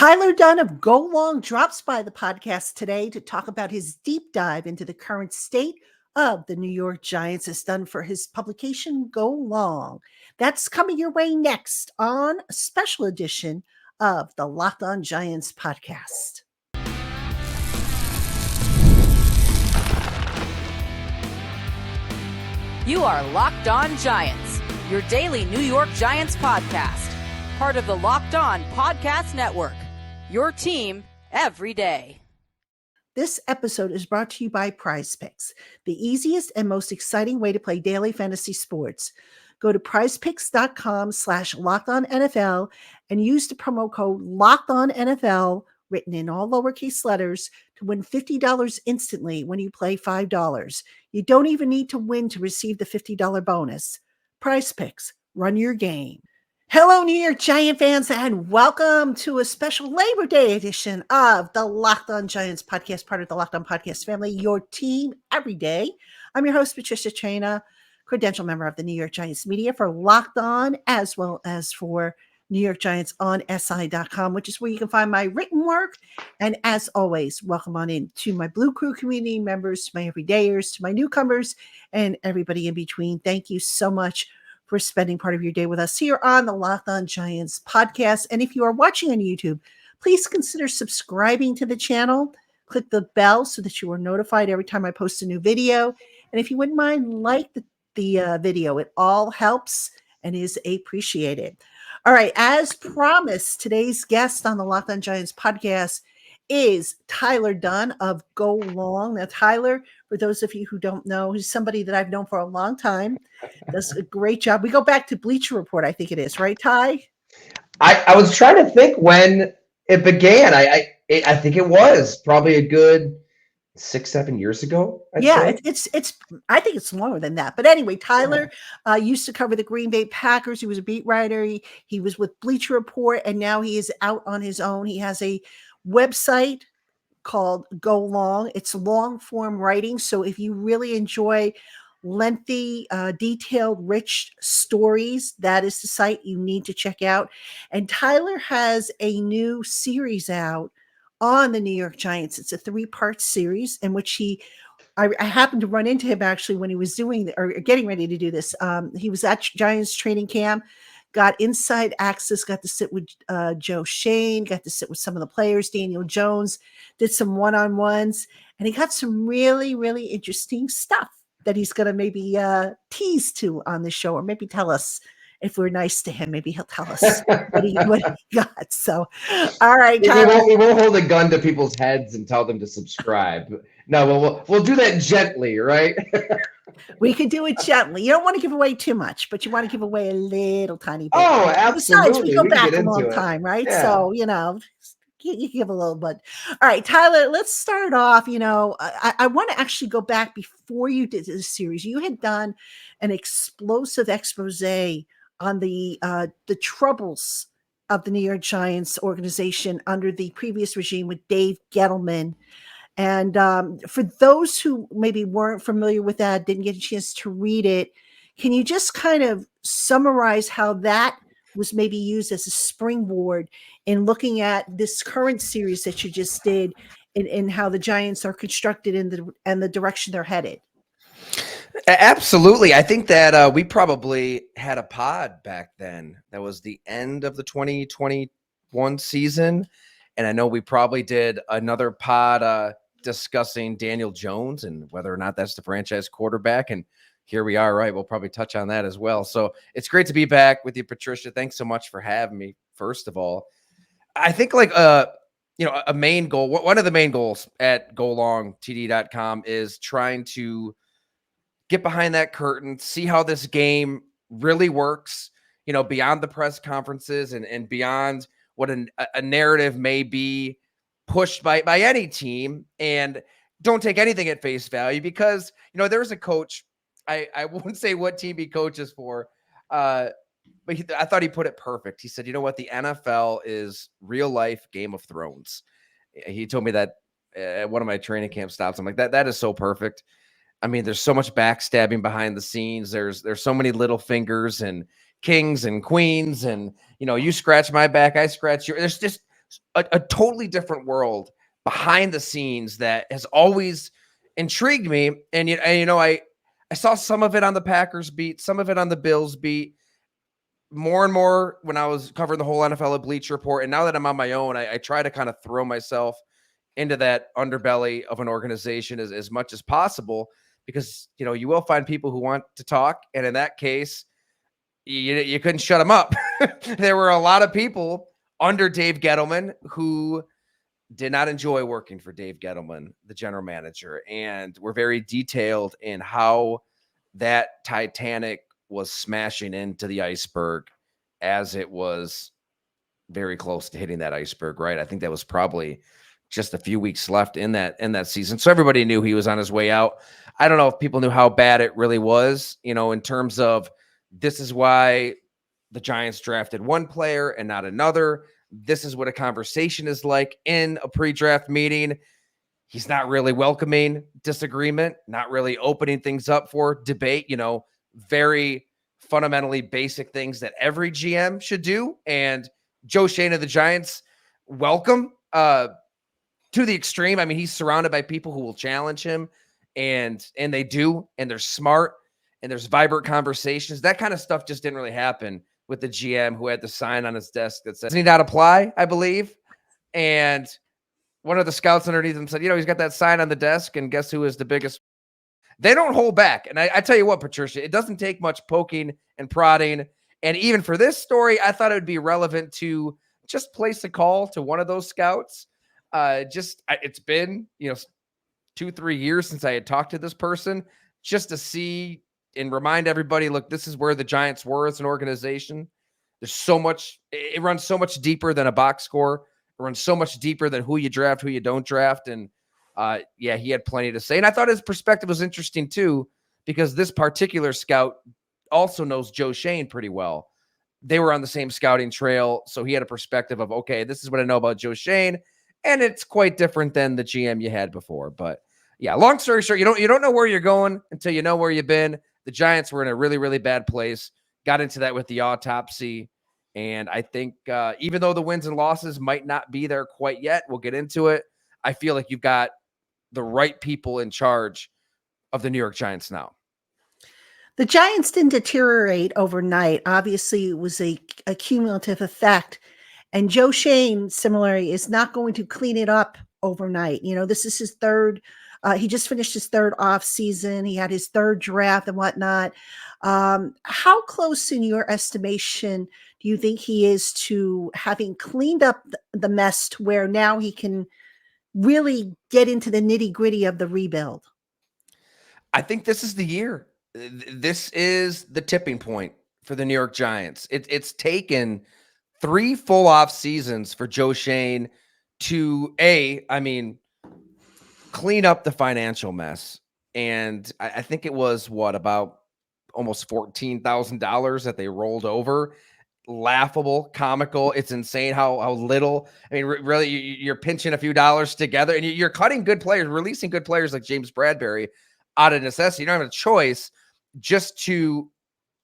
Tyler Dunne of Go Long drops by the podcast today to talk about his deep dive into the current state of the New York Giants as done for his publication Go Long. That's coming your way next on a special edition of the Locked On Giants podcast. You are Locked On Giants, your daily New York Giants podcast. Part of the Locked On Podcast Network, your team every day. This episode is brought to you by PrizePicks, the easiest and most exciting way to play daily fantasy sports. Go to prizepicks.com/LockedOnNFL and use the promo code LockedOnNFL, written in all lowercase letters, to win $50 instantly when you play $5. You don't even need to win to receive the $50 bonus. PrizePicks, run your game. Hello, New York Giant fans, and welcome to a special Labor Day edition of the Locked On Giants podcast, part of the Locked On Podcast family, your team every day. I'm your host, Patricia Traina, credential member of the New York Giants media for Locked On, as well as for New York Giants on SI.com, which is where you can find my written work. And as always, welcome on in to my Blue Crew community members, to my everydayers, to my newcomers, and everybody in between. Thank you so much for spending part of your day with us here on the Locked On Giants podcast. And if you are watching on YouTube, please consider subscribing to the channel. Click the bell so that you are notified every time I post a new video. And if you wouldn't mind, like the video. It all helps and is appreciated. All right, as promised, today's guest on the Locked On Giants podcast is Tyler Dunne of Go Long. Now, Tyler, for those of you who don't know, he's somebody that I've known for a long time. Does a great job. We go back to Bleacher Report, I think it is, right, Ty? I was trying to think when it began. I think it was probably a good 6-7 years ago. It's I think it's longer than that. But anyway, Tyler used to cover the Green Bay Packers. He was a beat writer. He was with Bleacher Report, and now he is out on his own. He has a website called Go Long. It's long form writing. So if you really enjoy lengthy, detailed, rich stories, that is the site you need to check out. And Tyler has a new series out on the New York Giants. It's a 3-part series in which I happened to run into him actually when he was doing or getting ready to do this. He was at Giants training camp, got inside access, got to sit with Joe Shane, got to sit with some of the players, Daniel Jones, did some one-on-ones, and he got some really, really interesting stuff that he's going to maybe tease to on the show, or maybe tell us. If we're nice to him, maybe he'll tell us what he got. So, all right, Tyler. We won't hold a gun to people's heads and tell them to subscribe. No, we'll do that gently, right? We could do it gently. You don't want to give away too much, but you want to give away a little tiny bit. Oh, absolutely. Besides, we go back a long time, right? Yeah. So, you give a little bit. All right, Tyler, let's start off. I want to actually go back before you did this series. You had done an explosive expose on the troubles of the New York Giants organization under the previous regime with Dave Gettleman. And for those who maybe weren't familiar with that, didn't get a chance to read it, can you just kind of summarize how that was maybe used as a springboard in looking at this current series that you just did and how the Giants are constructed and the direction they're headed? Absolutely. I think that we probably had a pod back then. That was the end of the 2021 season. And I know we probably did another pod discussing Daniel Jones and whether or not that's the franchise quarterback. And here we are, right? We'll probably touch on that as well. So it's great to be back with you, Patricia. Thanks so much for having me, first of all. I think a main goal, one of the main goals at golongtd.com is trying to get behind that curtain, see how this game really works, beyond the press conferences and beyond what a narrative may be pushed by any team. And don't take anything at face value because, there's a coach, I won't say what team he coaches for, but I thought he put it perfect. He said, you know what? The NFL is real life Game of Thrones. He told me that at one of my training camp stops. I'm like, that is so perfect. I mean, there's so much backstabbing behind the scenes. There's so many little fingers and kings and queens and, you scratch my back, I scratch yours. There's just a totally different world behind the scenes that has always intrigued me. And I saw some of it on the Packers beat, some of it on the Bills beat, more and more when I was covering the whole NFL at Bleacher Report. And now that I'm on my own, I try to kind of throw myself into that underbelly of an organization as much as possible, because, you will find people who want to talk. And in that case, you couldn't shut them up. There were a lot of people under Dave Gettleman who did not enjoy working for Dave Gettleman, the general manager, and were very detailed in how that Titanic was smashing into the iceberg as it was very close to hitting that iceberg, right? I think that was probably just a few weeks left in that season. So everybody knew he was on his way out. I don't know if people knew how bad it really was, in terms of, this is why the Giants drafted one player and not another. This is what a conversation is like in a pre-draft meeting. He's not really welcoming disagreement, not really opening things up for debate, very fundamentally basic things that every GM should do. And Joe Schoen of the Giants welcome to the extreme. I mean, he's surrounded by people who will challenge him, and they do, and they're smart, and there's vibrant conversations. That kind of stuff just didn't really happen with the GM who had the sign on his desk that said, "Does he not apply?" I believe. And one of the scouts underneath him said, he's got that sign on the desk, and guess who is the biggest? They don't hold back. And I tell you what, Patricia, it doesn't take much poking and prodding. And even for this story, I thought it would be relevant to just place a call to one of those scouts. It's been, 2-3 years since I had talked to this person, just to see and remind everybody, look, this is where the Giants were as an organization. There's so much, it runs so much deeper than a box score. It runs so much deeper than who you draft, who you don't draft. And he had plenty to say. And I thought his perspective was interesting too, because this particular scout also knows Joe Schoen pretty well. They were on the same scouting trail. So he had a perspective of, okay, this is what I know about Joe Schoen. And it's quite different than the GM you had before. But yeah, long story short, you don't know where you're going until you know where you've been. The Giants were in a really, really bad place. Got into that with the autopsy. And I think even though the wins and losses might not be there quite yet, we'll get into it. I feel like you've got the right people in charge of the New York Giants now. The Giants didn't deteriorate overnight. Obviously, it was a cumulative effect. And Joe Schoen, similarly, is not going to clean it up overnight. This is his third. He just finished his third off season. He had his third draft and whatnot. How close, in your estimation, do you think he is to having cleaned up the mess to where now he can really get into the nitty gritty of the rebuild? I think this is the year. This is the tipping point for the New York Giants. It's taken 3 full off seasons for Joe Schoen to clean up the financial mess. And I think it was about almost $14,000 that they rolled over. Laughable, comical. It's insane how little. I mean, really, you're pinching a few dollars together, and you're cutting good players, releasing good players like James Bradbury out of necessity. You don't have a choice just to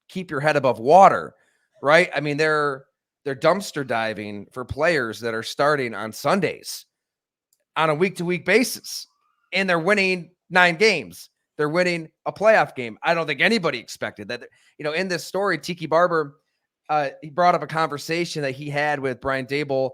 keep your head above water, right? I mean, they're dumpster diving for players that are starting on Sundays on a week-to-week basis, and they're winning 9 games. They're winning a playoff game. I don't think anybody expected that. In this story, Tiki Barber, he brought up a conversation that he had with Brian Daboll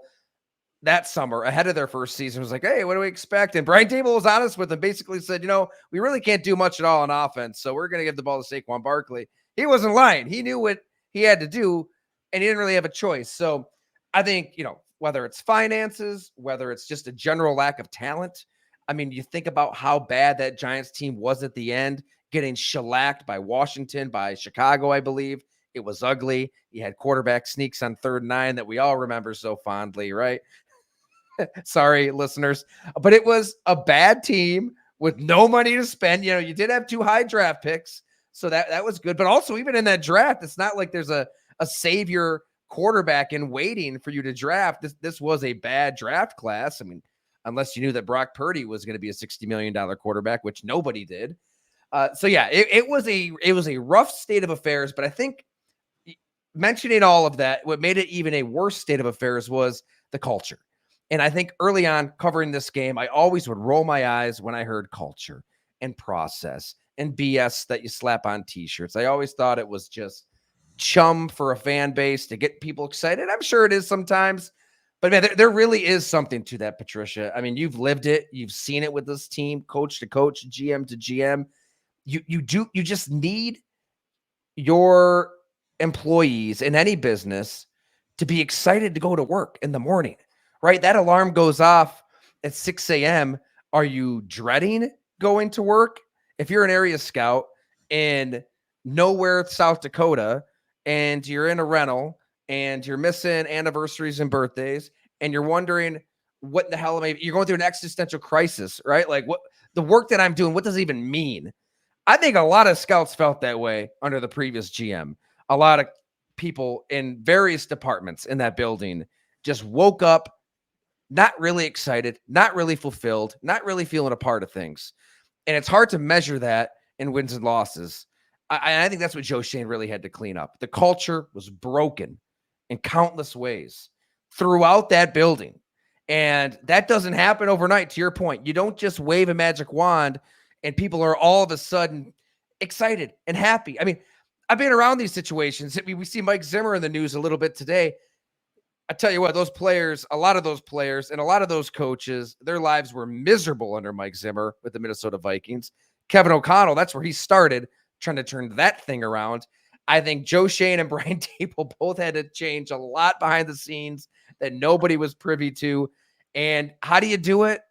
that summer ahead of their first season. It was like, hey, what do we expect? And Brian Daboll was honest with him, basically said, we really can't do much at all on offense, so we're going to give the ball to Saquon Barkley. He wasn't lying. He knew what he had to do, and he didn't really have a choice. So I think, whether it's finances, whether it's just a general lack of talent, I mean, you think about how bad that Giants team was at the end, getting shellacked by Washington, by Chicago, I believe. It was ugly. You had quarterback sneaks on 3rd and 9 that we all remember so fondly, right? Sorry, listeners. But it was a bad team with no money to spend. You did have 2 high draft picks, so that was good. But also, even in that draft, it's not like there's a savior quarterback in waiting for you to draft. This was a bad draft class. I mean, unless you knew that Brock Purdy was going to be a $60 million quarterback, which nobody did. So yeah, it was a rough state of affairs, but I think mentioning all of that, what made it even a worse state of affairs was the culture. And I think early on covering this game, I always would roll my eyes when I heard culture and process and BS that you slap on t-shirts. I always thought it was just chum for a fan base to get people excited. I'm sure it is sometimes, but man, there really is something to that, Patricia. I mean, you've lived it. You've seen it with this team, coach to coach, GM to GM. You just need your employees in any business to be excited to go to work in the morning, right? That alarm goes off at 6 a.m. Are you dreading going to work? If you're an area scout in nowhere, South Dakota, and you're in a rental and you're missing anniversaries and birthdays, and you're wondering what the hell am I, you're going through an existential crisis, right? Like, what the work that I'm doing, what does it even mean? I think a lot of scouts felt that way under the previous GM. A lot of people in various departments in that building just woke up not really excited, not really fulfilled, not really feeling a part of things. And it's hard to measure that in wins and losses. I think that's what Joe Schoen really had to clean up. The culture was broken in countless ways throughout that building. And that doesn't happen overnight, to your point. You don't just wave a magic wand and people are all of a sudden excited and happy. I mean, I've been around these situations. I mean, we see Mike Zimmer in the news a little bit today. I tell you what, those players, a lot of those players and a lot of those coaches, their lives were miserable under Mike Zimmer with the Minnesota Vikings. Kevin O'Connell, that's where he started trying to turn that thing around. I think Joe Schoen and Brian Daboll both had to change a lot behind the scenes that nobody was privy to. And how do you do it?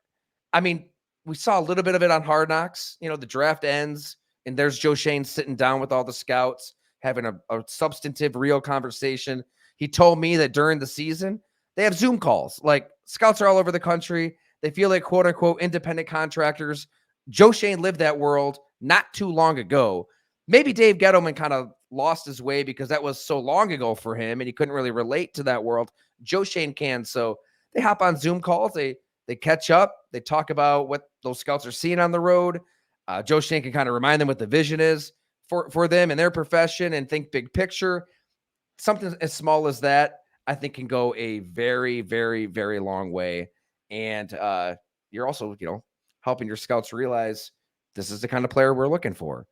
I mean, we saw a little bit of it on Hard Knocks. You know, the draft ends and there's Joe Schoen sitting down with all the scouts, having a substantive, real conversation. He told me that during the season, they have Zoom calls. Like, scouts are all over the country. They feel like, quote unquote, independent contractors. Joe Schoen lived that world not too long ago. Maybe Dave Gettleman kind of lost his way because that was so long ago for him and he couldn't really relate to that world. Joe Schoen can. So they hop on Zoom calls. They catch up. They talk about what those scouts are seeing on the road. Joe Schoen can kind of remind them what the vision is for them and their profession and think big picture. Something as small as that, I think, can go a very, very, very long way. And you're also, helping your scouts realize this is the kind of player we're looking for.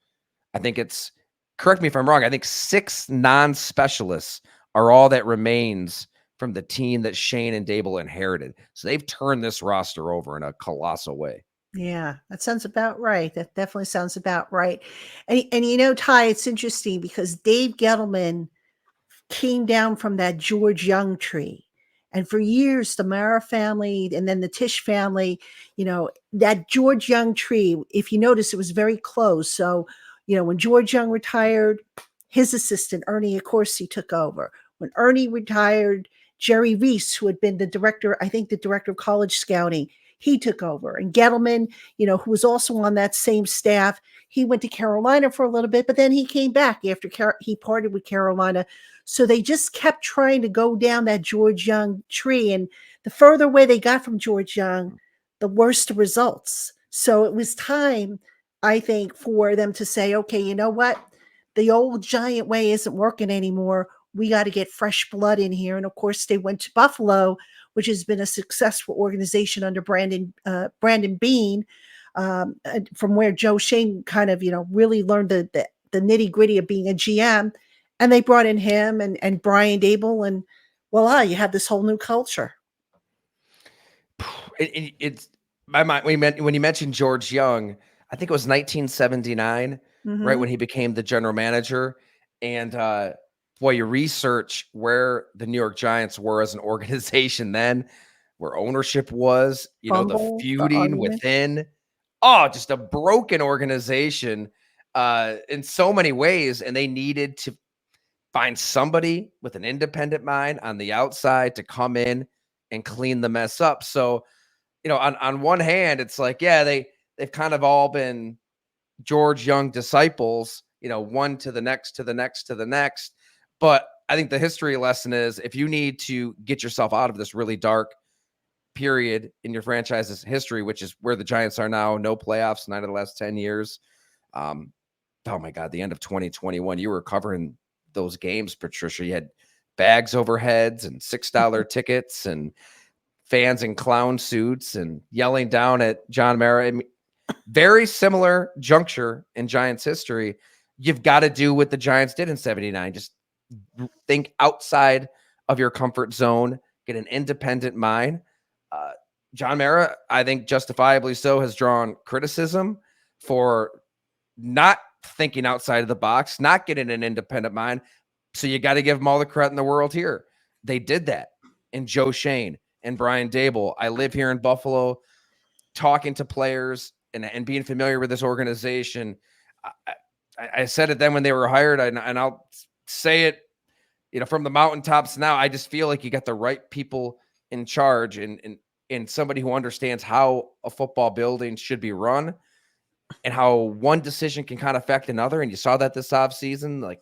I think it's, correct me if I'm wrong, I think 6 non-specialists are all that remains from the team that Schoen and Daboll inherited. So they've turned this roster over in a colossal way. Yeah, that sounds about right. That definitely sounds about right. And Ty, it's interesting because Dave Gettleman came down from that George Young tree. And for years, the Mara family and then the Tisch family, that George Young tree, if you notice, it was very close. So, when George Young retired, his assistant, Ernie Accorsi, took over. When Ernie retired, Jerry Reese, who had been the director of college scouting, he took over. And Gettleman, who was also on that same staff, he went to Carolina for a little bit, but then he came back after he parted with Carolina. So they just kept trying to go down that George Young tree. And the further away they got from George Young, the worse the results. So it was time, I think, for them to say, okay, you know what? The old Giant way isn't working anymore. We got to get fresh blood in here. And of course, they went to Buffalo, which has been a successful organization under Brandon Beane, from where Joe Schoen kind of, really learned the nitty gritty of being a GM. And they brought in him and Brian Daboll, and voila, you have this whole new culture. It's my mind. When you mentioned George Young, I think it was 1979, right, when he became the general manager. And boy, you research where the New York Giants were as an organization then, where ownership was, the feuding within. Oh, just a broken organization in so many ways. And they needed to find somebody with an independent mind on the outside to come in and clean the mess up. So, on one hand, it's like, yeah, they've kind of all been George Young disciples, one to the next, to the next, to the next. But I think the history lesson is if you need to get yourself out of this really dark period in your franchise's history, which is where the Giants are now, no playoffs, 9 of the last 10 years. Oh my God, the end of 2021, you were covering those games, Patricia. You had bags over heads and $6 tickets and fans in clown suits and yelling down at John Mara. I mean, very similar juncture in Giants history. You've got to do what the Giants did in 79. Just think outside of your comfort zone, get an independent mind. John Mara, I think justifiably so, has drawn criticism for not thinking outside of the box, not getting an independent mind. So you got to give them all the credit in the world here. They did that. And Joe Shane and Brian Dable. I live here in Buffalo, talking to players and being familiar with this organization. I said it then when they were hired, and I'll say it, from the mountaintops now. I just feel like you got the right people in charge and somebody who understands how a football building should be run and how one decision can kind of affect another. And you saw that this offseason.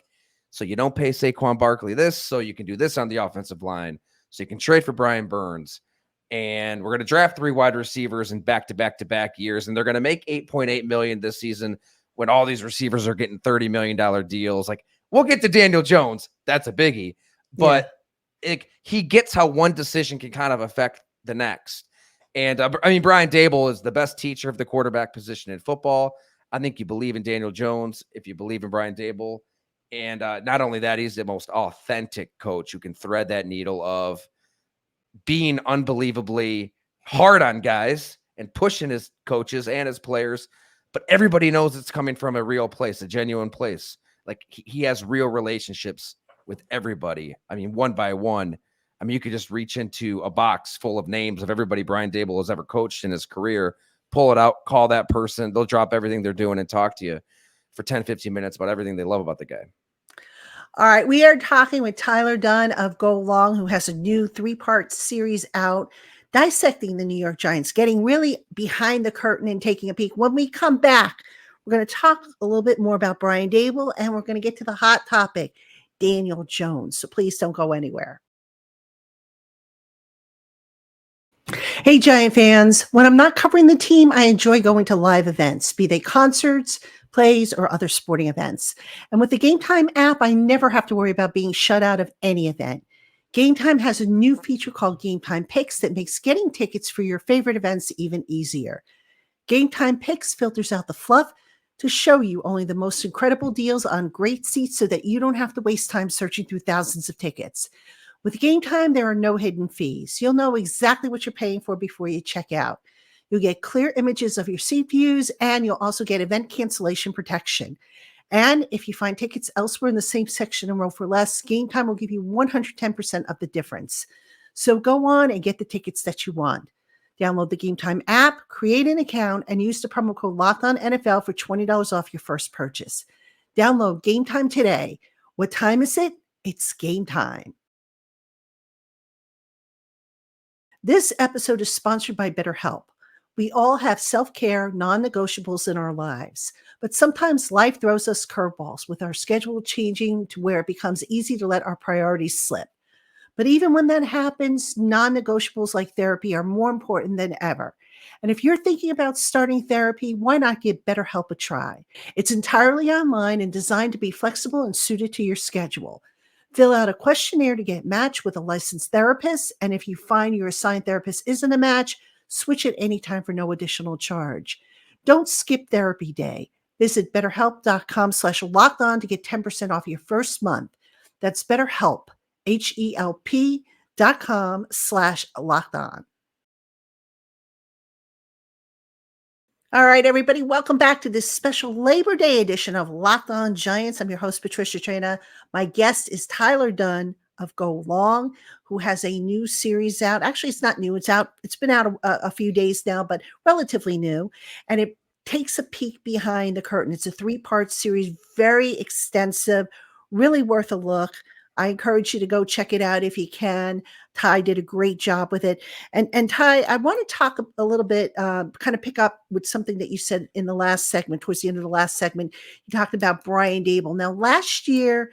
So you don't pay Saquon Barkley this, so you can do this on the offensive line. So you can trade for Brian Burns. And we're going to draft 3 wide receivers in back-to-back years. And they're going to make $8.8 million this season when all these receivers are getting $30 million deals. We'll get to Daniel Jones. That's a biggie. But he gets how one decision can kind of affect the next. And Brian Dable is the best teacher of the quarterback position in football. I think you believe in Daniel Jones if you believe in Brian Dable. And not only that, he's the most authentic coach who can thread that needle of being unbelievably hard on guys and pushing his coaches and his players. But everybody knows it's coming from a real place, a genuine place. He has real relationships with everybody. One by one. You could just reach into a box full of names of everybody Brian Dable has ever coached in his career, pull it out, call that person. They'll drop everything they're doing and talk to you for 10, 15 minutes about everything they love about the guy. All right. We are talking with Tyler Dunne of Go Long, who has a new 3-part series out dissecting the New York Giants, getting really behind the curtain and taking a peek. When we come back, we're going to talk a little bit more about Brian Dable, and we're going to get to the hot topic, Daniel Jones. So please don't go anywhere. Hey, Giant fans. When I'm not covering the team, I enjoy going to live events, be they concerts, plays, or other sporting events. And with the Game Time app, I never have to worry about being shut out of any event. Game Time has a new feature called Game Time Picks that makes getting tickets for your favorite events even easier. Game Time Picks filters out the fluff to show you only the most incredible deals on great seats so that you don't have to waste time searching through thousands of tickets. With Game Time, there are no hidden fees. You'll know exactly what you're paying for before you check out. You'll get clear images of your seat views, and you'll also get event cancellation protection. And if you find tickets elsewhere in the same section and row for less, Game Time will give you 110% of the difference. So go on and get the tickets that you want. Download the Game Time app, create an account, and use the promo code LOCKEDONNFL for $20 off your first purchase. Download Game Time today. What time is it? It's game time. This episode is sponsored by BetterHelp. We all have self-care non-negotiables in our lives, but sometimes life throws us curveballs with our schedule changing to where it becomes easy to let our priorities slip. But even when that happens, non-negotiables like therapy are more important than ever. And if you're thinking about starting therapy, why not give BetterHelp a try? It's entirely online and designed to be flexible and suited to your schedule. Fill out a questionnaire to get matched with a licensed therapist, and if you find your assigned therapist isn't a match, switch at any time for no additional charge. Don't skip therapy day. Visit betterhelp.com/lockedon to get 10% off your first month. That's BetterHelp, HELP.com/lockedon. All right, everybody, welcome back to this special Labor Day edition of Locked On Giants. I'm your host, Patricia Traina. My guest is Tyler Dunne of Go Long, who has a new series out. Actually, it's not new. It's out. It's been out a few days now, but relatively new. And it takes a peek behind the curtain. It's a 3-part series, very extensive, really worth a look. I encourage you to go check it out if you can. Ty did a great job with it. And Ty, I want to talk a little bit, kind of pick up with something that you said in the last segment, towards the end of the last segment. You talked about Brian Dable. Now, last year,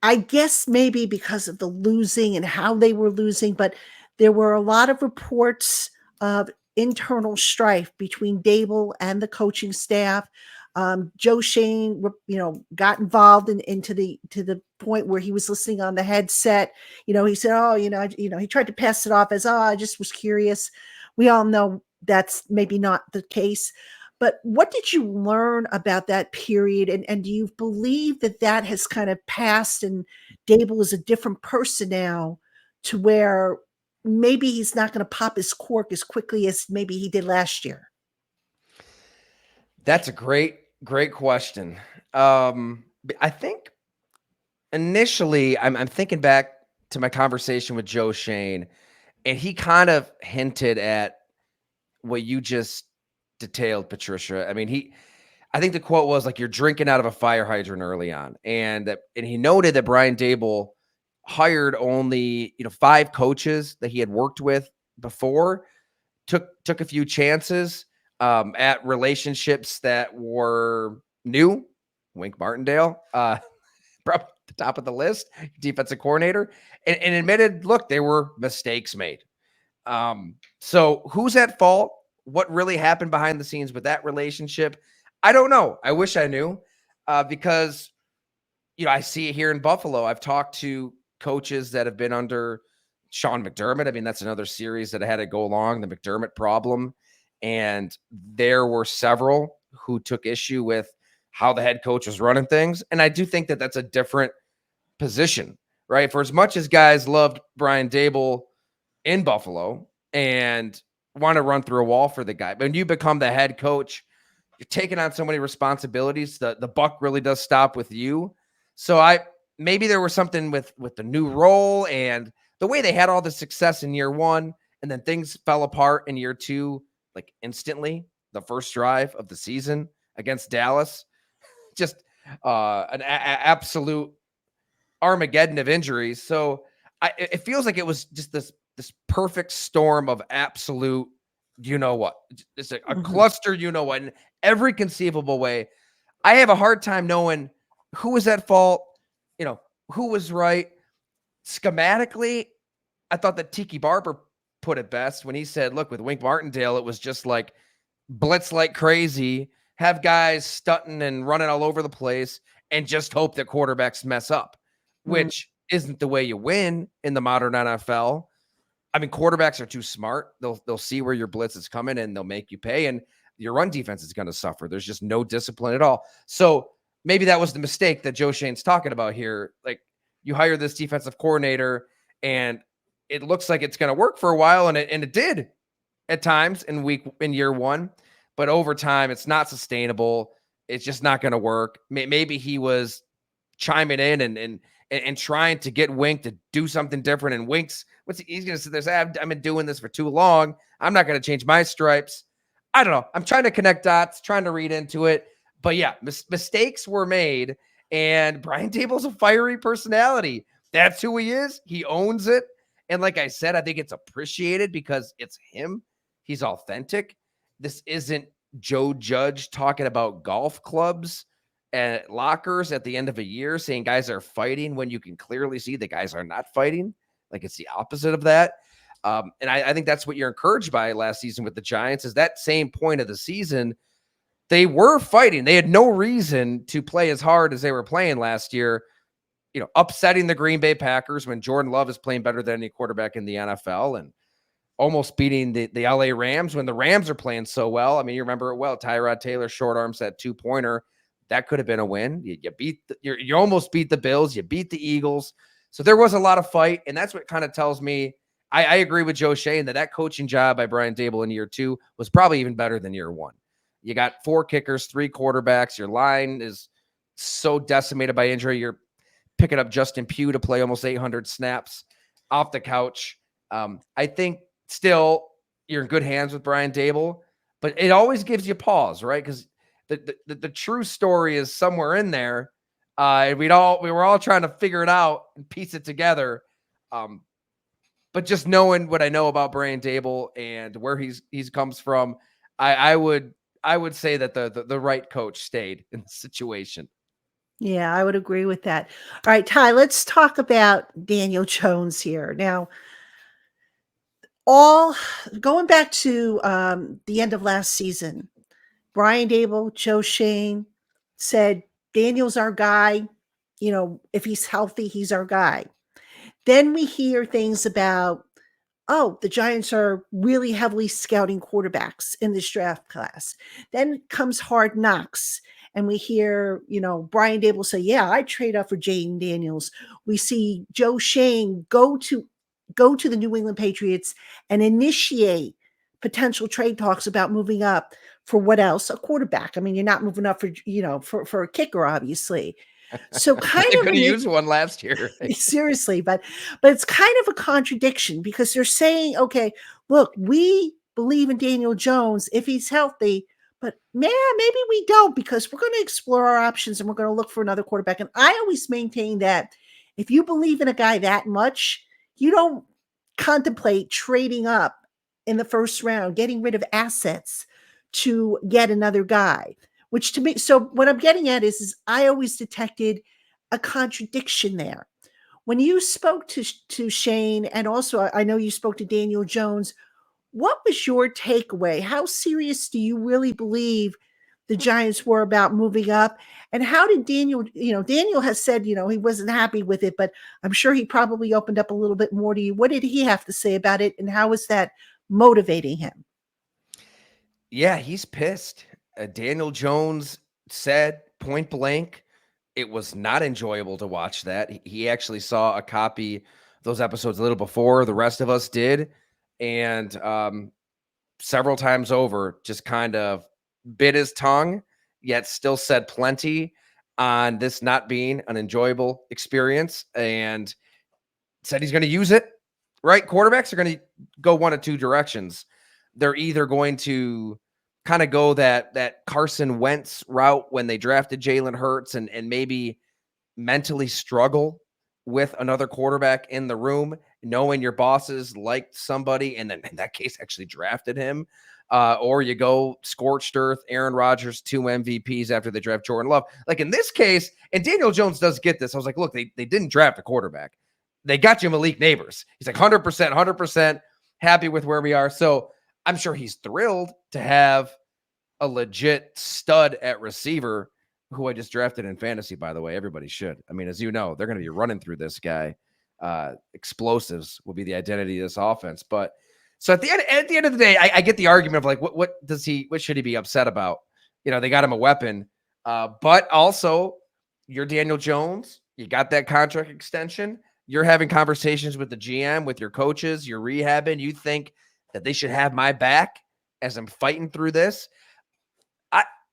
I guess maybe because of the losing and how they were losing, but there were a lot of reports of internal strife between Dable and the coaching staff. Joe Shane, got involved into to the point where he was listening on the headset. He said, "Oh, he tried to pass it off as, oh, I just was curious." We all know that's maybe not the case. But what did you learn about that period? And do you believe that has kind of passed and Dable is a different person now to where maybe he's not going to pop his cork as quickly as maybe he did last year? That's a great question. I think initially, I'm thinking back to my conversation with Joe Shane, and he kind of hinted at what you just detailed, Patricia. I mean, I think the quote was like, "You're drinking out of a fire hydrant early on," and he noted that Brian Dable hired only 5 coaches that he had worked with before, took a few chances at relationships that were new. Wink Martindale, probably the top of the list, defensive coordinator, and admitted, look, there were mistakes made. So who's at fault? What really happened behind the scenes with that relationship? I don't know. I wish I knew, because I see it here in Buffalo. I've talked to coaches that have been under Sean McDermott. I mean, that's another series that had to go along, the McDermott problem. And there were several who took issue with how the head coach was running things. And I do think that that's a different position, right? For as much as guys loved Brian Dable in Buffalo and want to run through a wall for the guy, but when you become the head coach, you're taking on so many responsibilities. The buck really does stop with you. So maybe there was something with the new role and the way they had all the success in year one, and then things fell apart in year two, like instantly. The first drive of the season against Dallas, just an absolute Armageddon of injuries. So it feels like it was just this perfect storm of absolute, what? It's a cluster, what, in every conceivable way. I have a hard time knowing who was at fault, who was right. Schematically, I thought that Tiki Barber put it best when he said, look, with Wink Martindale, it was just like blitz like crazy, have guys stunting and running all over the place, and just hope that quarterbacks mess up, which isn't the way you win in the modern NFL. I mean, quarterbacks are too smart. They'll see where your blitz is coming and they'll make you pay, and your run defense is going to suffer. There's just no discipline at all. So maybe that was the mistake that Joe Shane's talking about here. Like, you hire this defensive coordinator and it looks like it's going to work for a while, and it did at times in year one, but over time it's not sustainable. It's just not going to work. Maybe he was chiming in and trying to get Wink to do something different. And Wink's, he's going to sit there and say, I've been doing this for too long. I'm not going to change my stripes. I don't know. I'm trying to connect dots, trying to read into it. But yeah, mistakes were made. And Brian Dable's a fiery personality. That's who he is. He owns it. And like I said, I think it's appreciated because it's him. He's authentic. This isn't Joe Judge talking about golf clubs at lockers at the end of a year saying guys are fighting when you can clearly see the guys are not fighting. Like, it's the opposite of that. And I think that's what you're encouraged by last season with the Giants, is that same point of the season. They were fighting. They had no reason to play as hard as they were playing last year, upsetting the Green Bay Packers when Jordan Love is playing better than any quarterback in the NFL, and almost beating the LA Rams when the Rams are playing so well. I mean, you remember it well. Tyrod Taylor short arms that 2-pointer. That could have been a win. You almost beat the Bills. You beat the Eagles. So there was a lot of fight, and that's what kind of tells me I agree with Joe Shane that coaching job by Brian Dable in year two was probably even better than year one. You got 4 kickers, 3 quarterbacks. Your line is so decimated by injury. You're picking up Justin Pugh to play almost 800 snaps off the couch. I think still you're in good hands with Brian Dable, but it always gives you pause, right? Because the true story is somewhere in there. And we were all trying to figure it out and piece it together. But just knowing what I know about Brian Dable and where he's comes from, I would say that the right coach stayed in the situation. Yeah, I would agree with that. All right, Ty, let's talk about Daniel Jones here. Now, going back to the end of last season, Brian Dable, Joe Shane said, Daniel's our guy. If he's healthy, he's our guy. Then we hear things about, oh, the Giants are really heavily scouting quarterbacks in this draft class. Then comes Hard Knocks, and we hear, Brian Dable say, yeah, I trade up for Jaden Daniels. We see Joe Shane go to the New England Patriots and initiate potential trade talks about moving up for what else? A quarterback. I mean, you're not moving up for a kicker, obviously. So kind They of could have used one last year. seriously, but it's kind of a contradiction because they're saying, okay, look, we believe in Daniel Jones if he's healthy, but man, maybe we don't, because we're going to explore our options and we're going to look for another quarterback. And I always maintain that if you believe in a guy that much, you don't contemplate trading up in the first round, getting rid of assets to get another guy. Which to me, so what I'm getting at is I always detected a contradiction there. When you spoke to Shane, and also I know you spoke to Daniel Jones, what was your takeaway? How serious do you really believe the Giants were about moving up? And how did Daniel, Daniel has said, he wasn't happy with it, but I'm sure he probably opened up a little bit more to you. What did he have to say about it? And how was that motivating him? Yeah, he's pissed. Daniel Jones said point blank, it was not enjoyable to watch that. He actually saw a copy of those episodes a little before the rest of us did. And several times over, just kind of bit his tongue, yet still said plenty on this not being an enjoyable experience, and said he's going to use it. Right? Quarterbacks are going to go one of two directions. They're either going to kind of go that Carson Wentz route when they drafted Jalen Hurts and maybe mentally struggle with another quarterback in the room, knowing your bosses liked somebody and then in that case actually drafted him. Or you go scorched earth, Aaron Rodgers, 2 MVPs after they draft Jordan Love. Like in this case, and Daniel Jones does get this. I was like, look, they didn't draft a quarterback. They got you Malik Neighbors. He's like 100% happy with where we are. So I'm sure he's thrilled to have a legit stud at receiver, who I just drafted in fantasy, by the way. Everybody should. I mean, as you know, they're going to be running through this guy. Explosives will be the identity of this offense. But so at the end of the day, I get the argument of like, what should he be upset about? They got him a weapon. But also you're Daniel Jones. You got that contract extension. You're having conversations with the GM, with your coaches, you're rehabbing. You think that they should have my back as I'm fighting through this.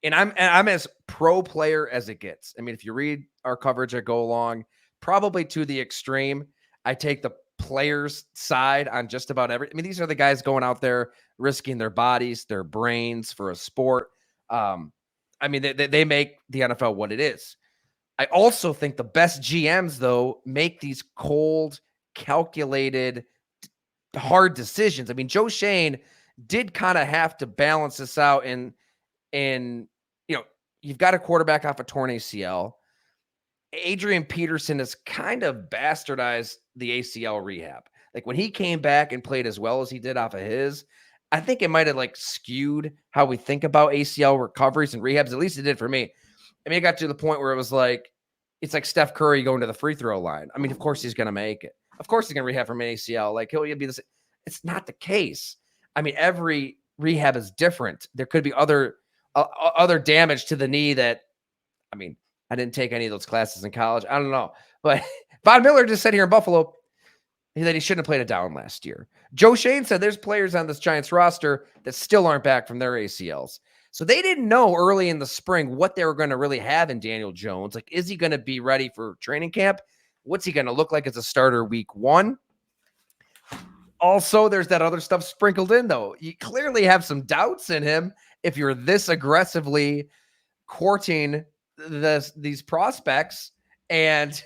I'm as pro player as it gets. I mean, if you read our coverage at Go Long, probably to the extreme, I take the players' side on just about every. I mean, these are the guys going out there risking their bodies, their brains for a sport. I mean, they make the NFL what it is. I also think the best GMs, though, make these cold, calculated, hard decisions. I mean, Joe Shane did kind of have to balance this out in you've got a quarterback off a torn ACL. Adrian Peterson has kind of bastardized the ACL rehab. Like when he came back and played as well as he did off of his, I think it might have like skewed how we think about ACL recoveries and rehabs. At least it did for me. I mean, it got to the point where it was like, it's like Steph Curry going to the free throw line. I mean, of course he's going to make it. Of course he's going to rehab from an ACL. Like he'll be this. It's not the case. I mean, every rehab is different. There could be other damage to the knee that, I mean, I didn't take any of those classes in college. I don't know. But Von Miller just said here in Buffalo that he shouldn't have played it down last year. Joe Shane said there's players on this Giants roster that still aren't back from their ACLs. So they didn't know early in the spring what they were going to really have in Daniel Jones. Like, is he going to be ready for training camp? What's he going to look like as a starter week 1? Also, there's that other stuff sprinkled in, though. You clearly have some doubts in him if you're this aggressively courting these prospects, and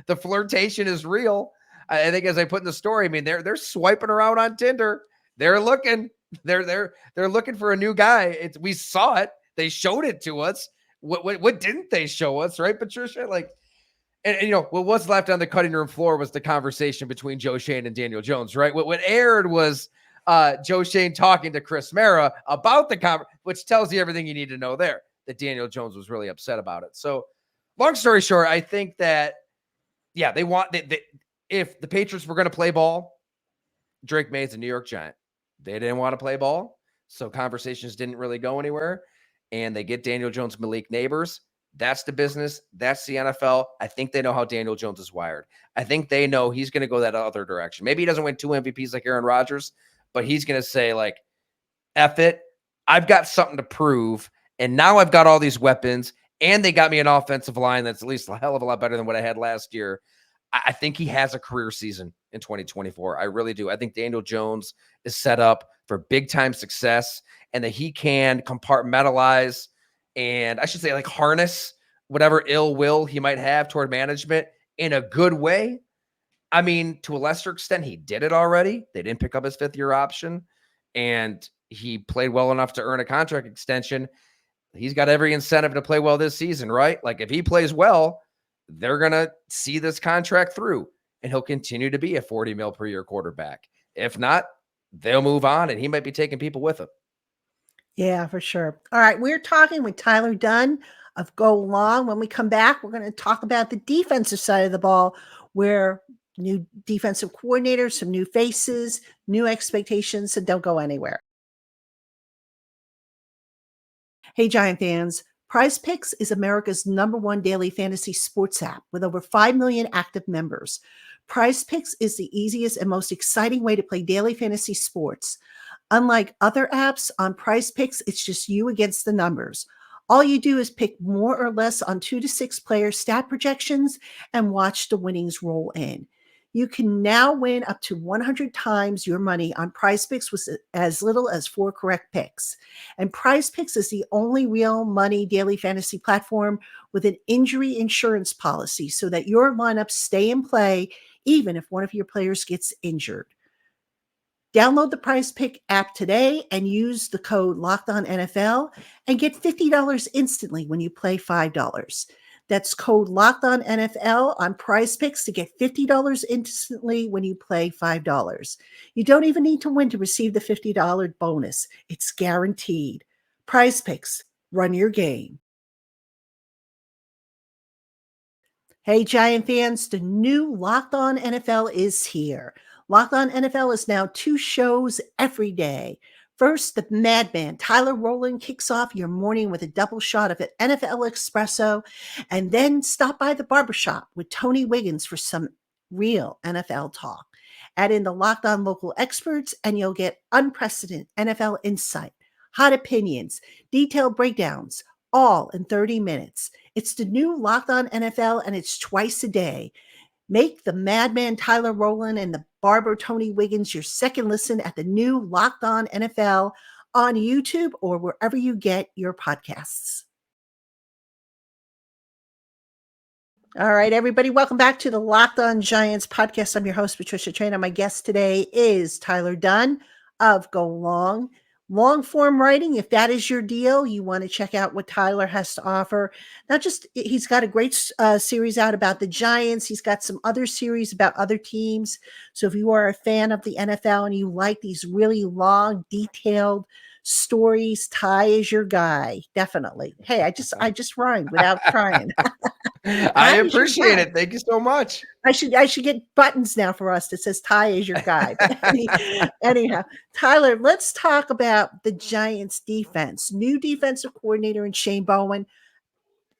the flirtation is real. I think, as I put in the story, I mean, they're swiping around on Tinder. They're looking for a new guy. We saw it. They showed it to us. What didn't they show us, right, Patricia? Like, and what was left on the cutting room floor was the conversation between Joe Shane and Daniel Jones, right? What aired was Joe Shane talking to Chris Mara about the conference, which tells you everything you need to know there, that Daniel Jones was really upset about it. So long story short, I think that, yeah, if the Patriots were going to play ball, Drake May's a New York Giant. They didn't want to play ball, so conversations didn't really go anywhere. And they get Daniel Jones, Malik Neighbors. That's the business. That's the NFL. I think they know how Daniel Jones is wired. I think they know he's going to go that other direction. Maybe he doesn't win 2 MVPs like Aaron Rodgers, but he's going to say, like, F it. I've got something to prove. And now I've got all these weapons, and they got me an offensive line that's at least a hell of a lot better than what I had last year. I think he has a career season in 2024. I really do. I think Daniel Jones is set up for big time success, and that he can compartmentalize, and I should say, like, harness whatever ill will he might have toward management in a good way. I mean, to a lesser extent, he did it already. They didn't pick up his 5th-year option, and he played well enough to earn a contract extension. He's got every incentive to play well this season, right? Like, if he plays well, they're going to see this contract through, and he'll continue to be a $40 million per year quarterback. If not, they'll move on, and he might be taking people with him. Yeah, for sure. All right. We're talking with Tyler Dunne of Go Long. When we come back, we're going to talk about the defensive side of the ball, where new defensive coordinators, some new faces, new expectations, so don't go anywhere. Hey, Giant fans. Prize Picks is America's #1 daily fantasy sports app with over 5 million active members. Prize Picks is the easiest and most exciting way to play daily fantasy sports. Unlike other apps, on Prize Picks, it's just you against the numbers. All you do is pick more or less on 2 to 6 player stat projections and watch the winnings roll in. You can now win up to 100 times your money on Prize Picks with as little as 4 correct picks. And Prize Picks is the only real money daily fantasy platform with an injury insurance policy so that your lineups stay in play even if one of your players gets injured. Download the Prize Pick app today and use the code LOCKEDONNFL and get $50 instantly when you play $5. That's code LOCKEDONNFL on Prize Picks to get $50 instantly when you play $5. You don't even need to win to receive the $50 bonus. It's guaranteed. Prize Picks, run your game. Hey, Giant fans, the new Locked On NFL is here. Locked On NFL is now 2 shows every day. First, the madman Tyler Rowland kicks off your morning with a double shot of an NFL espresso, and then stop by the barbershop with Tony Wiggins for some real NFL talk. Add in the Locked On local experts, and you'll get unprecedented NFL insight, hot opinions, detailed breakdowns, all in 30 minutes. It's the new Locked On NFL, and it's twice a day. Make the madman Tyler Rowland and the barber Tony Wiggins your second listen at the new Locked On NFL on YouTube or wherever you get your podcasts. All right, everybody, welcome back to the Locked On Giants podcast. I'm your host, Patricia Traina. My guest today is Tyler Dunne of Go Long. Long form writing, if that is your deal, you want to check out what Tyler has to offer. Not just, he's got a great series out about the Giants. He's got some other series about other teams. So if you are a fan of the NFL and you like these really long, detailed stories, Ty is your guy. Definitely. Hey, I just rhymed without trying. I appreciate it. Thank you so much. I should get buttons now for us that says Ty is your guy. Anyhow, Tyler, let's talk about the Giants defense. New defensive coordinator in Shane Bowen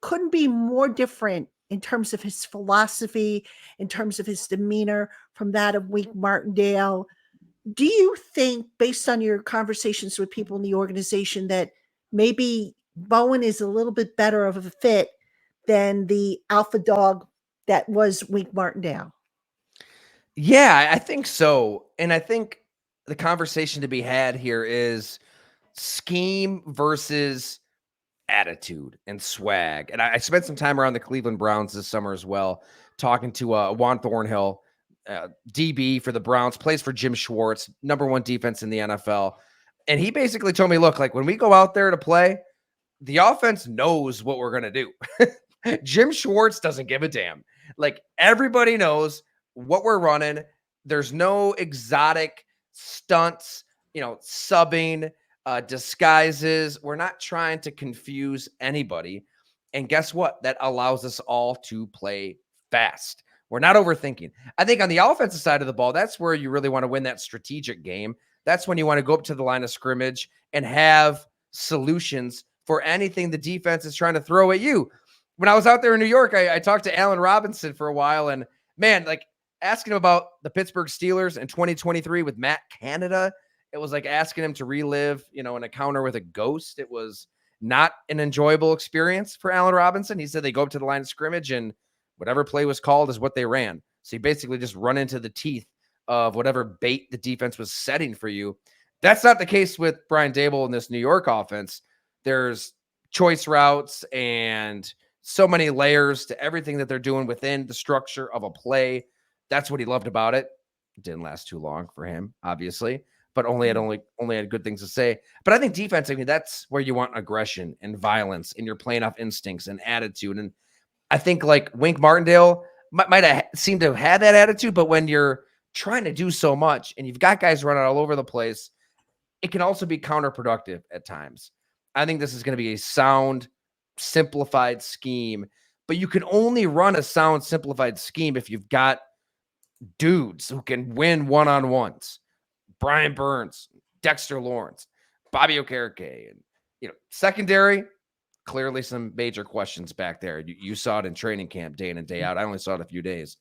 couldn't be more different in terms of his philosophy, in terms of his demeanor from that of Wink Martindale. Do you think, based on your conversations with people in the organization, that maybe Bowen is a little bit better of a fit than the alpha dog that was Wink Martindale? Yeah, I think so. And I think the conversation to be had here is scheme versus attitude and swag. And I spent some time around the Cleveland Browns this summer as well, talking to Juan Thornhill, DB for the Browns, plays for Jim Schwartz, #1 defense in the NFL. And he basically told me, look, like when we go out there to play, the offense knows what we're going to do. Jim Schwartz doesn't give a damn. Like, everybody knows what we're running. There's no exotic stunts subbing, disguises. We're not trying to confuse anybody. And guess what? That allows us all to play fast. We're not overthinking. I think on the offensive side of the ball, that's where you really want to win that strategic game. That's when you want to go up to the line of scrimmage and have solutions for anything the defense is trying to throw at you. When I was out there in New York, I talked to Allen Robinson for a while, and man, like asking him about the Pittsburgh Steelers in 2023 with Matt Canada, it was like asking him to relive, an encounter with a ghost. It was not an enjoyable experience for Allen Robinson. He said they go up to the line of scrimmage and whatever play was called is what they ran. So you basically just run into the teeth of whatever bait the defense was setting for you. That's not the case with Brian Daboll in this New York offense. There's choice routes and so many layers to everything that they're doing within the structure of a play. That's what he loved about it. It didn't last too long for him, obviously, but only had good things to say. But I think defense, that's where you want aggression and violence, and you're playing off instincts and attitude. And I think like Wink Martindale might have seemed to have had that attitude, but when you're trying to do so much and you've got guys running all over the place, it can also be counterproductive at times. I think this is going to be a sound, simplified scheme, but you can only run a sound, simplified scheme if you've got dudes who can win one-on-ones. Brian Burns, Dexter Lawrence, Bobby Okereke, and secondary, clearly some major questions back there. You saw it in training camp day in and day out. I only saw it a few days.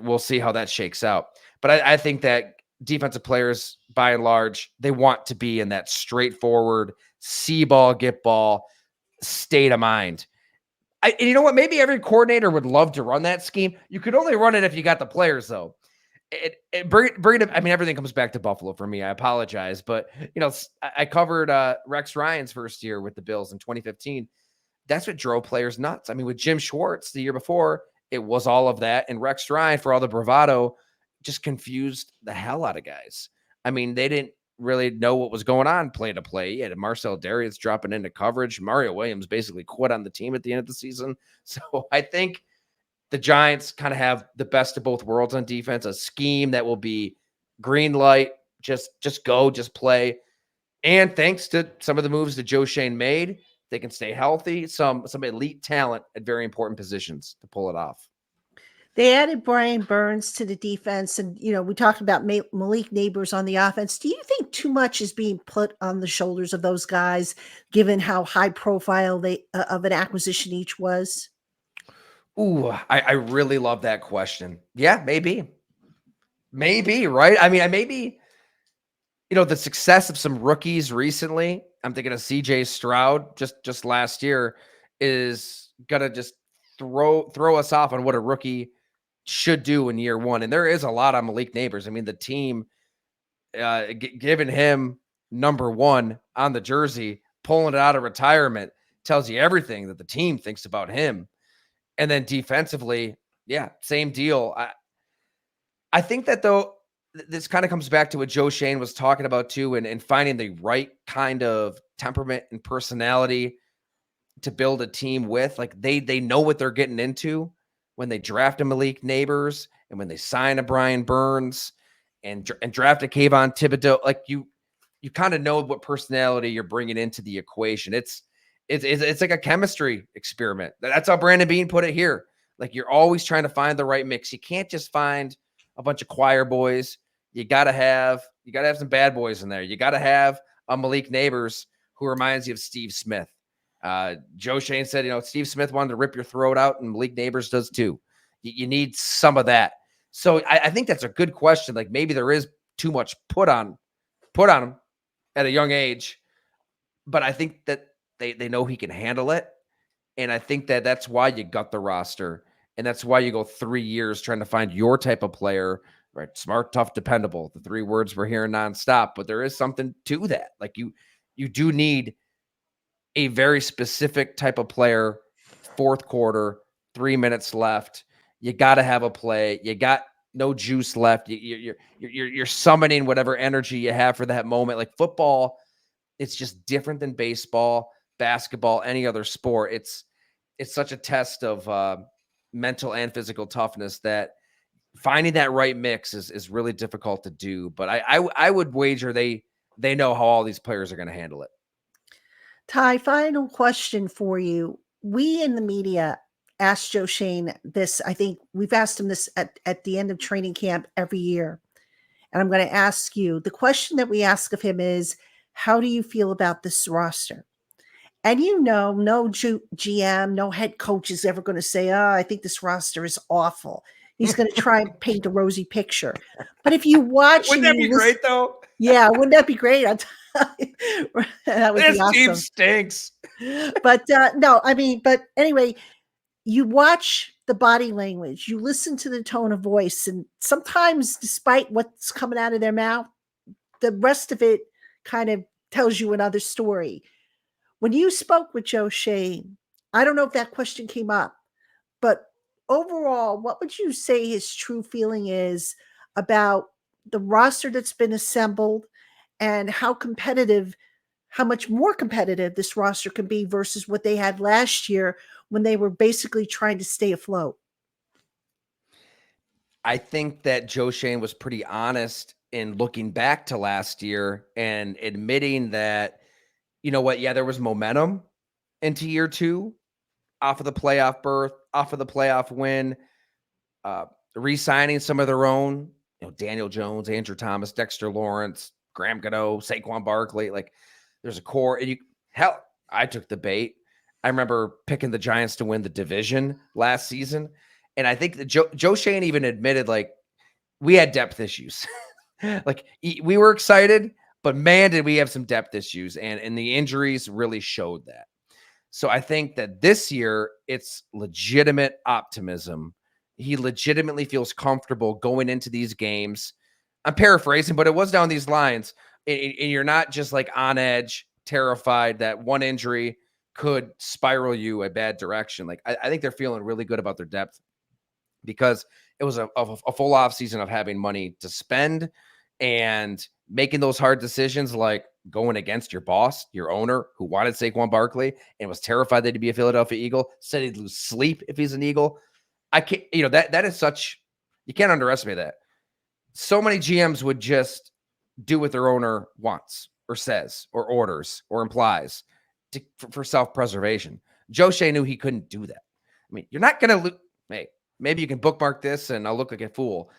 We'll see how that shakes out. But I think that defensive players, by and large, they want to be in that straightforward, see ball, get ball state of mind. And you know what? Maybe every coordinator would love to run that scheme. You could only run it if you got the players, though. Bring it. Everything comes back to Buffalo for me. I apologize, but I covered Rex Ryan's first year with the Bills in 2015. That's what drove players nuts. With Jim Schwartz the year before, it was all of that, and Rex Ryan, for all the bravado, just confused the hell out of guys. They didn't really know what was going on play to play. You had Marcel Darius dropping into coverage. Mario Williams basically quit on the team at the end of the season. So I think the Giants kind of have the best of both worlds on defense, a scheme that will be green light, just go, just play. And thanks to some of the moves that Joe Shane made, they can stay healthy, some elite talent at very important positions to pull it off. They added Brian Burns to the defense, and we talked about Malik Neighbors on the offense. Do you think too much is being put on the shoulders of those guys, given how high profile of an acquisition each was? Ooh, I really love that question. Yeah, maybe, right? Maybe the success of some rookies recently. I'm thinking of CJ Stroud just last year is gonna just throw us off on what a rookie should do in year one. And there is a lot on Malik Neighbors. The team giving him number one on the jersey, pulling it out of retirement, tells you everything that the team thinks about him. And then defensively, yeah, same deal. I think that, though, this kind of comes back to what Joe Shane was talking about too, and finding the right kind of temperament and personality to build a team with. Like they know what they're getting into when they draft a Malik Neighbors and when they sign a Brian Burns and draft a Kayvon Thibodeau. Like you kind of know what personality you're bringing into the equation. It's like a chemistry experiment. That's how Brandon Beane put it here. Like you're always trying to find the right mix. You can't just find a bunch of choir boys. You gotta have some bad boys in there. You gotta have a Malik Neighbors who reminds you of Steve Smith. Joe Shane said, Steve Smith wanted to rip your throat out, and Malik Neighbors does too. You need some of that. So I think that's a good question. Like maybe there is too much put on him at a young age, but I think that they know he can handle it. And I think that that's why you got the roster. And that's why you go 3 years trying to find your type of player, right? Smart, tough, dependable. The 3 words we're hearing nonstop, but there is something to that. Like you do need a very specific type of player. Fourth quarter, 3 minutes left. You got to have a play. You got no juice left. You're summoning whatever energy you have for that moment. Like football, it's just different than baseball, basketball, any other sport. It's such a test of mental and physical toughness that finding that right mix is really difficult to do. But I would wager they they know how all these players are going to handle it. Ty, final question for you. We in the media asked Joe Shane this. I think we've asked him this at the end of training camp every year. And I'm going to ask you, the question that we ask of him is, how do you feel about this roster? And no GM, no head coach is ever going to say, oh, I think this roster is awful. He's going to try and paint a rosy picture. But if you watch, wouldn't that be great though? Yeah, wouldn't that be great? That would be awesome. Team stinks. But no, I mean, but anyway, you watch the body language, you listen to the tone of voice, and sometimes, despite what's coming out of their mouth, the rest of it kind of tells you another story. When you spoke with Joe Shane, I don't know if that question came up, but overall, what would you say his true feeling is about the roster that's been assembled and how much more competitive this roster can be versus what they had last year when they were basically trying to stay afloat? I think that Joe Shane was pretty honest in looking back to last year and admitting that, you know what, yeah, there was momentum into year 2 off of the playoff berth, off of the playoff win, re-signing some of their own, Daniel Jones, Andrew Thomas, Dexter Lawrence, Graham Gano, Saquon Barkley. Like, there's a core. And I took the bait. I remember picking the Giants to win the division last season. And I think that Joe Shane even admitted, like, we had depth issues. Like, we were excited, but man, did we have some depth issues. And the injuries really showed that. So I think that this year it's legitimate optimism. He legitimately feels comfortable going into these games. I'm paraphrasing, but it was down these lines. And you're not just like on edge, terrified that one injury could spiral you a bad direction. Like, I think they're feeling really good about their depth because it was a full off season of having money to spend and making those hard decisions, like going against your boss, your owner, who wanted Saquon Barkley and was terrified that he'd be a Philadelphia Eagle, said he'd lose sleep if he's an Eagle. I can't, that is such, you can't underestimate that. So many GMs would just do what their owner wants or says or orders or implies for self-preservation. Joe Shea knew he couldn't do that. I mean, you're not going to lose. Hey, maybe you can bookmark this and I'll look like a fool.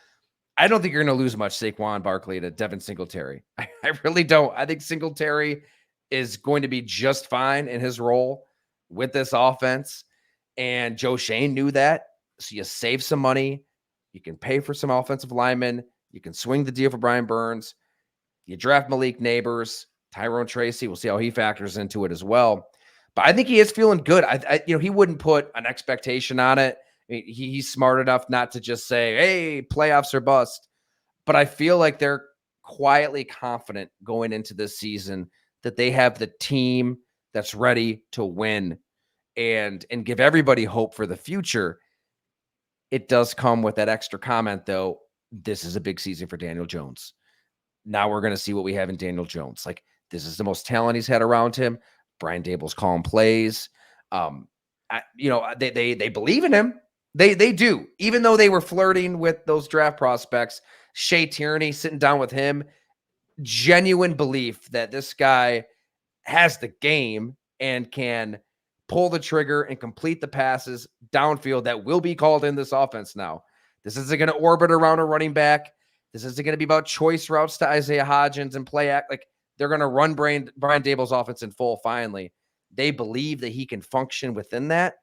I don't think you're going to lose much Saquon Barkley to Devin Singletary. I really don't. I think Singletary is going to be just fine in his role with this offense. And Joe Shane knew that. So you save some money. You can pay for some offensive linemen. You can swing the deal for Brian Burns. You draft Malik Neighbors, Tyrone Tracy. We'll see how he factors into it as well. But I think he is feeling good. He wouldn't put an expectation on it. I mean, he's smart enough not to just say, hey, playoffs are bust. But I feel like they're quietly confident going into this season that they have the team that's ready to win and give everybody hope for the future. It does come with that extra comment, though. This is a big season for Daniel Jones. Now we're going to see what we have in Daniel Jones. Like, this is the most talent he's had around him. Brian Dable's calling plays. They believe in him. They do. Even though they were flirting with those draft prospects, Shea Tierney, sitting down with him, genuine belief that this guy has the game and can pull the trigger and complete the passes downfield that will be called in this offense now. This isn't going to orbit around a running back. This isn't going to be about choice routes to Isaiah Hodgins and play act. Like, they're going to run Brian Dable's offense in full finally. They believe that he can function within that,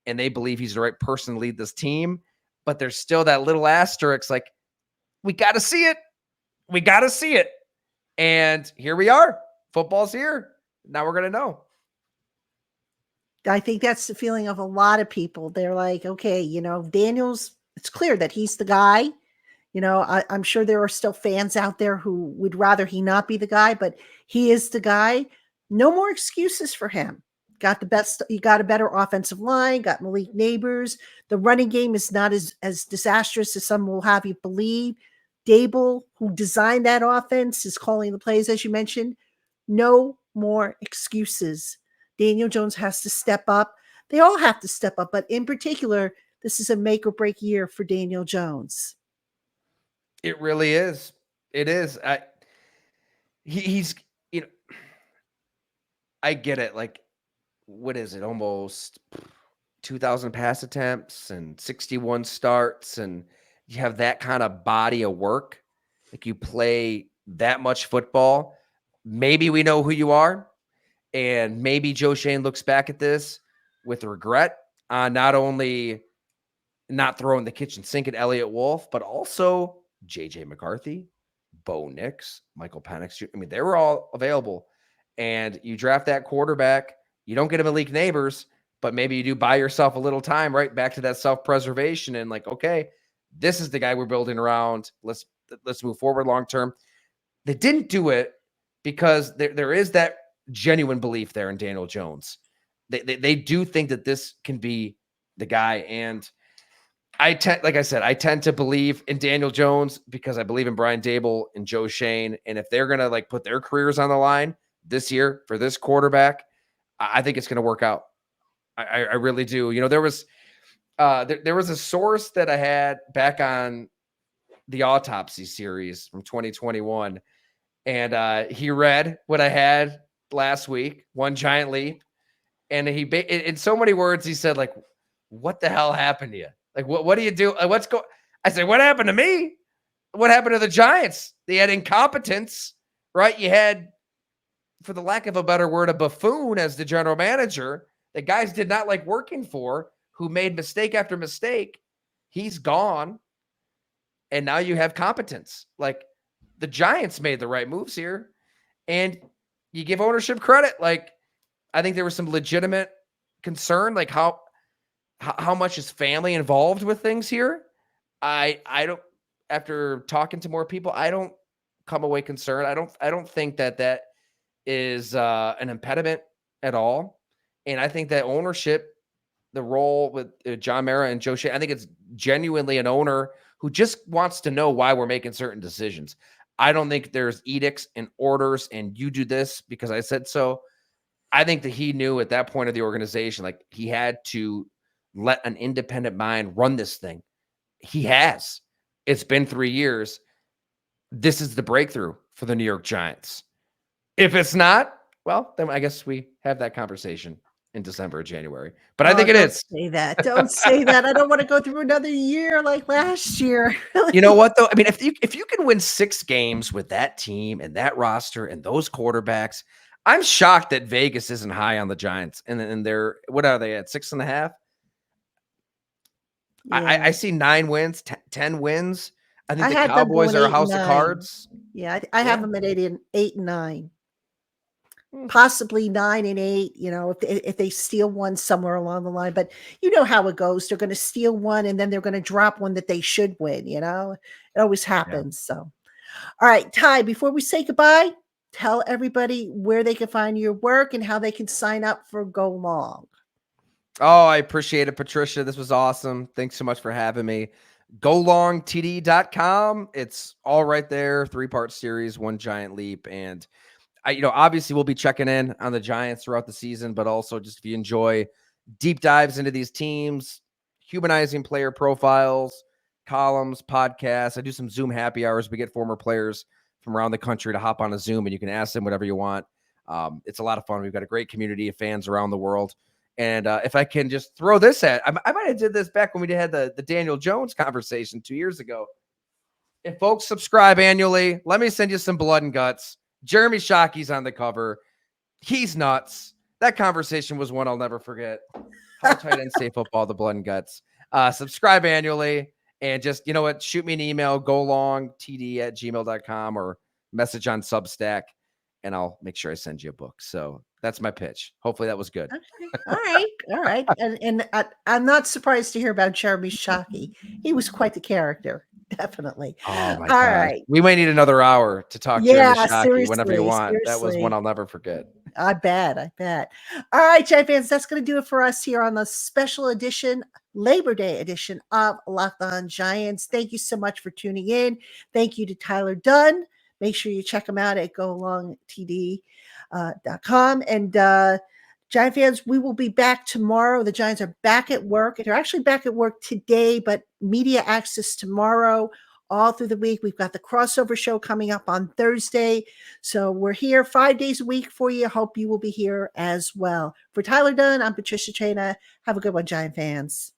and they believe he's the right person to lead this team. But there's still that little asterisk, like, we got to see it. We got to see it. And here we are. Football's here. Now we're going to know. I think that's the feeling of a lot of people. They're like, okay, Daniel's, it's clear that he's the guy. I'm sure there are still fans out there who would rather he not be the guy, but he is the guy. No more excuses for him. You got a better offensive line, got Malik Neighbors. The running game is not as disastrous as some will have you believe. Dable, who designed that offense, is calling the plays, as you mentioned. No more excuses. Daniel Jones has to step up. They all have to step up, but in particular, this is a make or break year for Daniel Jones. It really is. It is. I get it. Like, what is it? Almost 2,000 pass attempts and 61 starts, and you have that kind of body of work. Like, you play that much football. Maybe we know who you are, and maybe Joe Shane looks back at this with regret on not only not throwing the kitchen sink at Elliott Wolf, but also JJ McCarthy, Bo Nix, Michael Penix. I mean, they were all available. And you draft that quarterback. You don't get a Malik Neighbors, but maybe you do buy yourself a little time, right? Back to that self-preservation and like, okay, this is the guy we're building around. Let's move forward long term. They didn't do it because there is that genuine belief there in Daniel Jones. They do think that this can be the guy. And I tend to believe in Daniel Jones because I believe in Brian Dable and Joe Shane. And if they're going to like put their careers on the line this year for this quarterback, I think it's going to work out. I really do. You know, there was a source that I had back on the Autopsy series from 2021. And he read what I had last week, One Giant Leap. And he, in so many words, he said, like, what the hell happened to you? Like, what do you do? I said, what happened to me? What happened to the Giants? They had incompetence, right? You had, for the lack of a better word, a buffoon as the general manager that guys did not like working for, who made mistake after mistake. He's gone. And now you have competence. Like, the Giants made the right moves here. And you give ownership credit. Like, I think there was some legitimate concern, like how much is family involved with things here. I don't, after talking to more people, I don't come away concerned. I don't think that is an impediment at all. And I think that ownership, the role with John Mara and Joe Shea, I think it's genuinely an owner who just wants to know why we're making certain decisions. I don't think there's edicts and orders and you do this because I said so. I think that he knew at that point of the organization, like, he had to let an independent mind run this thing. He has. It's been 3 years. This is the breakthrough for the New York Giants. If it's not, well, then I guess we have that conversation in December or January. But I think it is. Say that. Don't say that. I don't want to go through another year like last year. You know what, though? I mean, if you can win 6 games with that team and that roster and those quarterbacks, I'm shocked that Vegas isn't high on the Giants. And they're, what are they at, 6.5? Yeah. I see 9 wins, 10 wins. I think the had them Cowboys going are a 8 house and of 9. cards. Yeah, I have them at 8 and 9. Possibly 9 and 8, you know, if they steal one somewhere along the line. But you know how it goes. They're going to steal one and then they're going to drop one that they should win, you know? It always happens. So, all right, Ty, before we say goodbye, tell everybody where they can find your work and how they can sign up for Go Long. Oh, I appreciate it, Patricia. This was awesome. Thanks so much for having me. GoLongTD.com. It's all right there. 3-part series, One Giant Leap. And obviously we'll be checking in on the Giants throughout the season, but also just if you enjoy deep dives into these teams, humanizing player profiles, columns, podcasts. I do some Zoom happy hours. We get former players from around the country to hop on a Zoom and you can ask them whatever you want. It's a lot of fun. We've got a great community of fans around the world. And if I can just throw this at, I might have did this back when we had the Daniel Jones conversation 2 years ago. If folks subscribe annually, let me send you some blood and guts. Jeremy Shockey's on the cover. He's nuts. That conversation was one I'll never forget. How tight end say football, the blood and guts. Subscribe annually and just, you know what, shoot me an email, golongtd@gmail.com or message on Substack, and I'll make sure I send you a book. So that's my pitch. Hopefully that was good. Okay. All right. And I'm not surprised to hear about Jeremy Shockey. He was quite the character. Definitely. Oh my God. Right. We might need another hour to talk Jeremy Shockey whenever you want. That was one I'll never forget. I bet. All right, Giant fans, that's going to do it for us here on the special edition, Labor Day edition of Locked On Giants. Thank you so much for tuning in. Thank you to Tyler Dunne. Make sure you check him out at golongtd.com. And Giant fans, we will be back tomorrow. The Giants are back at work. They're actually back at work today, but media access tomorrow all through the week. We've got the crossover show coming up on Thursday. So we're here 5 days a week for you. Hope you will be here as well. For Tyler Dunne, I'm Patricia Traina. Have a good one, Giant fans.